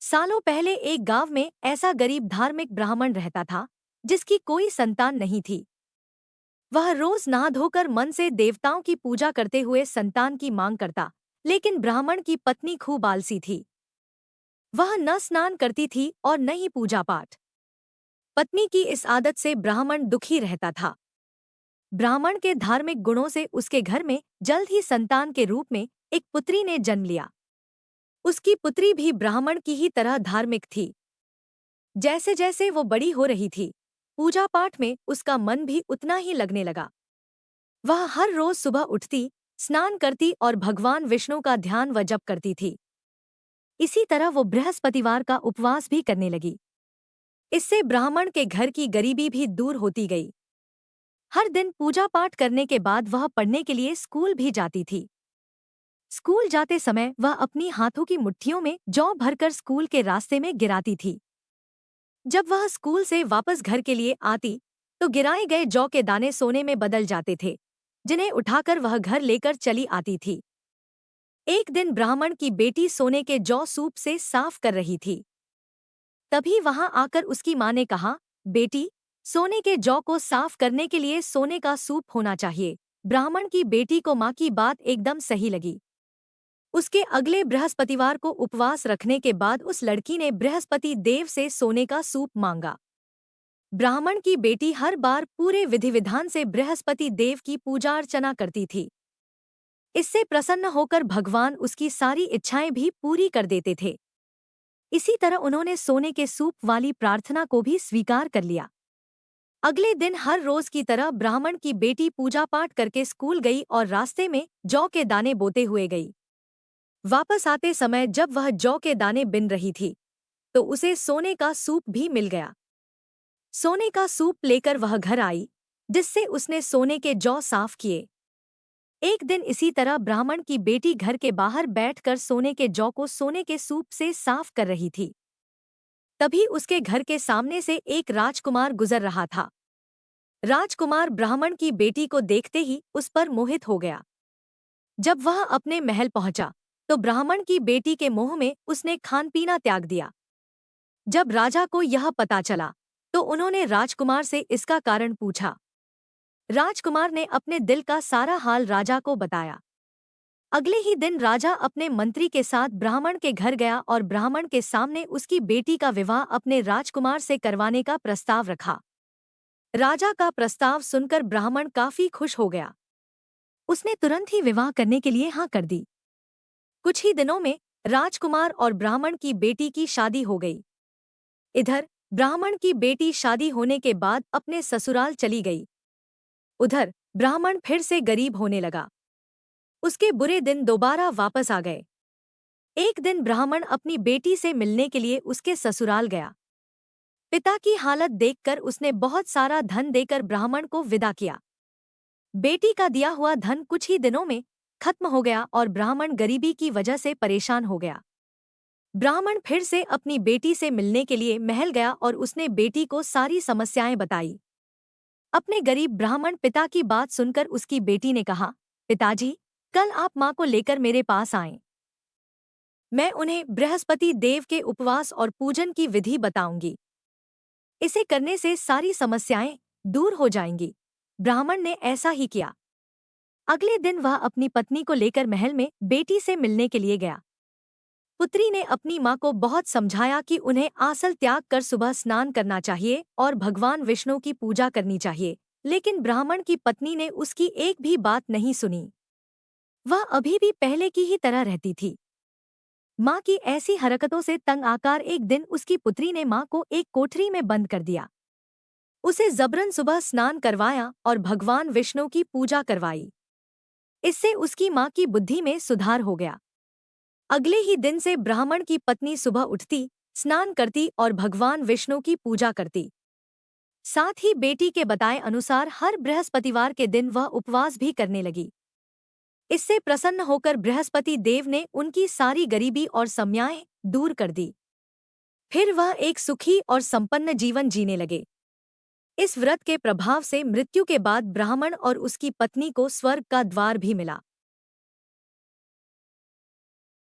सालों पहले एक गांव में ऐसा गरीब धार्मिक ब्राह्मण रहता था जिसकी कोई संतान नहीं थी। वह रोज नहा धोकर मन से देवताओं की पूजा करते हुए संतान की मांग करता, लेकिन ब्राह्मण की पत्नी खूब आलसी थी। वह न स्नान करती थी और न ही पूजा पाठ। पत्नी की इस आदत से ब्राह्मण दुखी रहता था। ब्राह्मण के धार्मिक गुणों से उसके घर में जल्द ही संतान के रूप में एक पुत्री ने जन्म लिया। उसकी पुत्री भी ब्राह्मण की ही तरह धार्मिक थी। जैसे जैसे वो बड़ी हो रही थी, पूजा पाठ में उसका मन भी उतना ही लगने लगा। वह हर रोज सुबह उठती, स्नान करती और भगवान विष्णु का ध्यान व जप करती थी। इसी तरह वो बृहस्पतिवार का उपवास भी करने लगी। इससे ब्राह्मण के घर की गरीबी भी दूर होती गई। हर दिन पूजा पाठ करने के बाद वह पढ़ने के लिए स्कूल भी जाती थी। स्कूल जाते समय वह अपनी हाथों की मुट्ठियों में जौ भरकर स्कूल के रास्ते में गिराती थी। जब वह स्कूल से वापस घर के लिए आती, तो गिराए गए जौ के दाने सोने में बदल जाते थे, जिन्हें उठाकर वह घर लेकर चली आती थी। एक दिन ब्राह्मण की बेटी सोने के जौ सूप से साफ कर रही थी। तभी वहां आकर उसकी मां ने कहा, बेटी, सोने के जौ को साफ करने के लिए सोने का सूप होना चाहिए। ब्राह्मण की बेटी को मां की बात एकदम सही लगी। उसके अगले बृहस्पतिवार को उपवास रखने के बाद उस लड़की ने बृहस्पति देव से सोने का सूप मांगा। ब्राह्मण की बेटी हर बार पूरे विधि विधान से बृहस्पति देव की पूजा अर्चना करती थी। इससे प्रसन्न होकर भगवान उसकी सारी इच्छाएं भी पूरी कर देते थे। इसी तरह उन्होंने सोने के सूप वाली प्रार्थना को भी स्वीकार कर लिया। अगले दिन हर रोज की तरह ब्राह्मण की बेटी पूजा पाठ करके स्कूल गई और रास्ते में जौ के दाने बोते हुए गई। वापस आते समय जब वह जौ के दाने बिन रही थी, तो उसे सोने का सूप भी मिल गया। सोने का सूप लेकर वह घर आई, जिससे उसने सोने के जौ साफ किए। एक दिन इसी तरह ब्राह्मण की बेटी घर के बाहर बैठकर सोने के जौ को सोने के सूप से साफ कर रही थी। तभी उसके घर के सामने से एक राजकुमार गुजर रहा था। राजकुमार ब्राह्मण की बेटी को देखते ही उस पर मोहित हो गया। जब वह अपने महल पहुंचा, तो ब्राह्मण की बेटी के मोह में उसने खान पीना त्याग दिया। जब राजा को यह पता चला, तो उन्होंने राजकुमार से इसका कारण पूछा। राजकुमार ने अपने दिल का सारा हाल राजा को बताया। अगले ही दिन राजा अपने मंत्री के साथ ब्राह्मण के घर गया और ब्राह्मण के सामने उसकी बेटी का विवाह अपने राजकुमार से करवाने का प्रस्ताव रखा। राजा का प्रस्ताव सुनकर ब्राह्मण काफी खुश हो गया। उसने तुरंत ही विवाह करने के लिए हाँ कर दी। कुछ ही दिनों में राजकुमार और ब्राह्मण की बेटी की शादी हो गई। इधर ब्राह्मण की बेटी शादी होने के बाद अपने ससुराल चली गई। उधर ब्राह्मण फिर से गरीब होने लगा। उसके बुरे दिन दोबारा वापस आ गए। एक दिन ब्राह्मण अपनी बेटी से मिलने के लिए उसके ससुराल गया। पिता की हालत देखकर उसने बहुत सारा धन देकर ब्राह्मण को विदा किया। बेटी का दिया हुआ धन कुछ ही दिनों में खत्म हो गया और ब्राह्मण गरीबी की वजह से परेशान हो गया। ब्राह्मण फिर से अपनी बेटी से मिलने के लिए महल गया और उसने बेटी को सारी समस्याएं बताई। अपने गरीब ब्राह्मण पिता की बात सुनकर उसकी बेटी ने कहा, पिताजी, कल आप माँ को लेकर मेरे पास आएं। मैं उन्हें बृहस्पति देव के उपवास और पूजन की विधि बताऊंगी। इसे करने से सारी समस्याएं दूर हो जाएंगी। ब्राह्मण ने ऐसा ही किया। अगले दिन वह अपनी पत्नी को लेकर महल में बेटी से मिलने के लिए गया। पुत्री ने अपनी माँ को बहुत समझाया कि उन्हें आसल त्याग कर सुबह स्नान करना चाहिए और भगवान विष्णु की पूजा करनी चाहिए, लेकिन ब्राह्मण की पत्नी ने उसकी एक भी बात नहीं सुनी। वह अभी भी पहले की ही तरह रहती थी। माँ की ऐसी हरकतों से तंग आकर एक दिन उसकी पुत्री ने माँ को एक कोठरी में बंद कर दिया। उसे जबरन सुबह स्नान करवाया और भगवान विष्णु की पूजा करवाई। इससे उसकी माँ की बुद्धि में सुधार हो गया। अगले ही दिन से ब्राह्मण की पत्नी सुबह उठती, स्नान करती और भगवान विष्णु की पूजा करती। साथ ही बेटी के बताए अनुसार हर बृहस्पतिवार के दिन वह उपवास भी करने लगी। इससे प्रसन्न होकर बृहस्पति देव ने उनकी सारी गरीबी और समस्याएं दूर कर दी। फिर वह एक सुखी और संपन्न जीवन जीने लगे। इस व्रत के प्रभाव से मृत्यु के बाद ब्राह्मण और उसकी पत्नी को स्वर्ग का द्वार भी मिला।